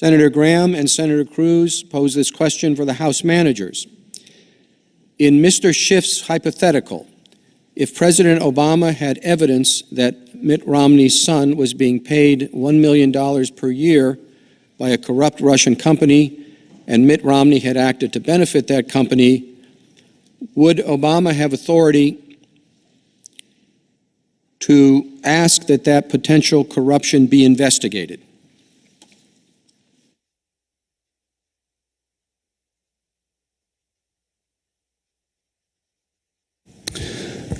Senator Graham and Senator Cruz pose this question for the House managers. In Mr. Schiff's hypothetical, if President Obama had evidence that Mitt Romney's son was being paid $1 million per year by a corrupt Russian company and Mitt Romney had acted to benefit that company, would Obama have authority to ask that that potential corruption be investigated?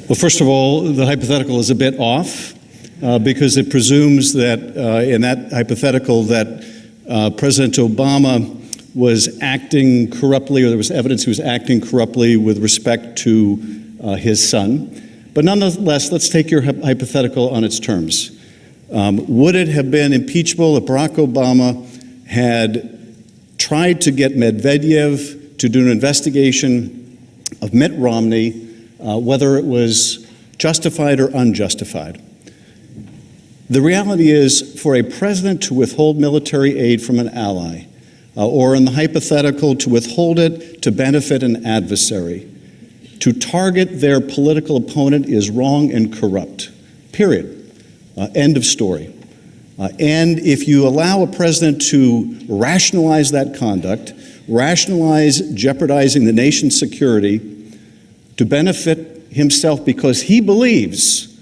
Well, first of all, the hypothetical is a bit off because it presumes that in that hypothetical that President Obama was acting corruptly, or there was evidence he was acting corruptly with respect to his son. But nonetheless, let's take your hypothetical on its terms. Would it have been impeachable if Barack Obama had tried to get Medvedev to do an investigation of Mitt Romney, whether it was justified or unjustified? The reality is, for a president to withhold military aid from an ally, or in the hypothetical, to withhold it to benefit an adversary, to target their political opponent is wrong and corrupt, period. End of story. And if you allow a president to rationalize that conduct, rationalize jeopardizing the nation's security to benefit himself because he believes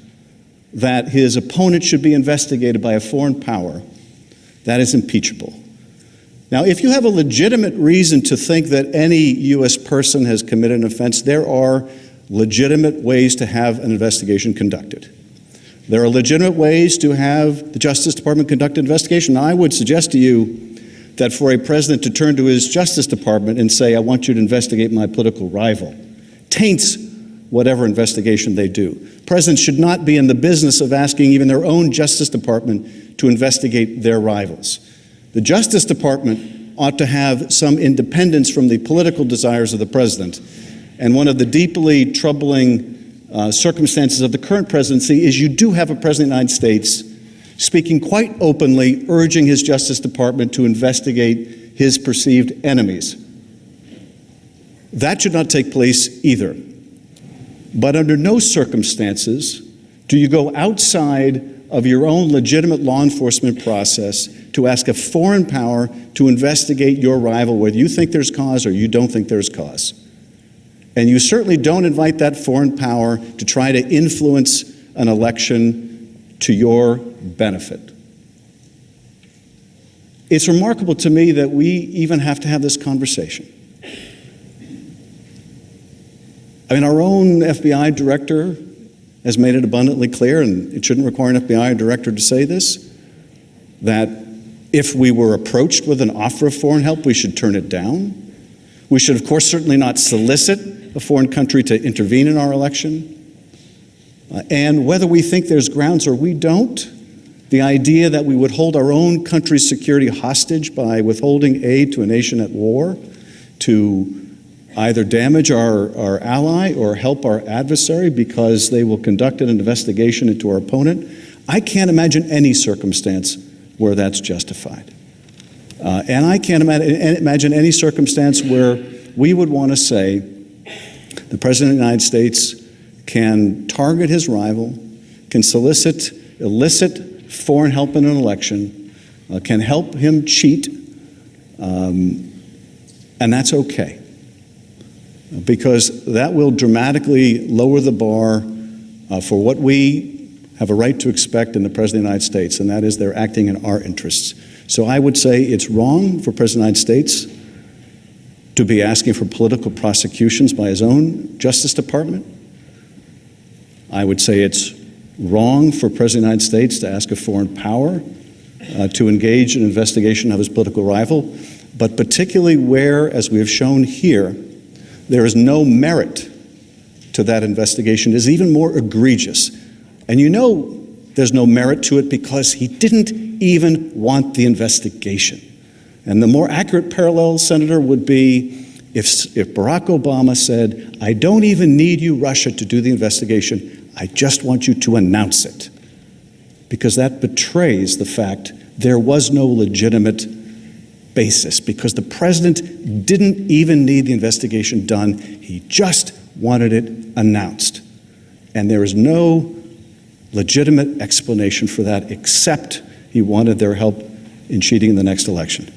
that his opponent should be investigated by a foreign power, that is impeachable. Now, if you have a legitimate reason to think that any U.S. person has committed an offense, there are legitimate ways to have an investigation conducted. There are legitimate ways to have the Justice Department conduct an investigation. Now, I would suggest to you that for a president to turn to his Justice Department and say, I want you to investigate my political rival, taints whatever investigation they do. Presidents should not be in the business of asking even their own Justice Department to investigate their rivals. The Justice Department ought to have some independence from the political desires of the president. And one of the deeply troubling circumstances of the current presidency is you do have a president of the United States speaking quite openly, urging his Justice Department to investigate his perceived enemies. That should not take place either. But under no circumstances do you go outside of your own legitimate law enforcement process to ask a foreign power to investigate your rival, whether you think there's cause or you don't think there's cause. And you certainly don't invite that foreign power to try to influence an election to your benefit. It's remarkable to me that we even have to have this conversation. I mean, our own FBI director has made it abundantly clear, and it shouldn't require an FBI director to say this, that if we were approached with an offer of foreign help, we should turn it down. We should, of course, certainly not solicit a foreign country to intervene in our election. And whether we think there's grounds or we don't, the idea that we would hold our own country's security hostage by withholding aid to a nation at war to either damage our ally or help our adversary because they will conduct an investigation into our opponent, I can't imagine any circumstance where that's justified. And I can't imagine any circumstance where we would want to say the President of the United States can target his rival, can illicit foreign help in an election, can help him cheat, and that's okay. Because that will dramatically lower the bar for what we have a right to expect in the President of the United States, and that is they're acting in our interests. So I would say it's wrong for President of the United States to be asking for political prosecutions by his own Justice Department. I would say it's wrong for President of the United States to ask a foreign power to engage in an investigation of his political rival, but particularly where, as we have shown here, there is no merit to that investigation, is even more egregious. And you know there's no merit to it because he didn't even want the investigation. And the more accurate parallel, Senator, would be if Barack Obama said, I don't even need you, Russia, to do the investigation. I just want you to announce it. Because that betrays the fact there was no legitimate basis, because the president didn't even need the investigation done. He just wanted it announced. And there is no legitimate explanation for that except he wanted their help in cheating in the next election.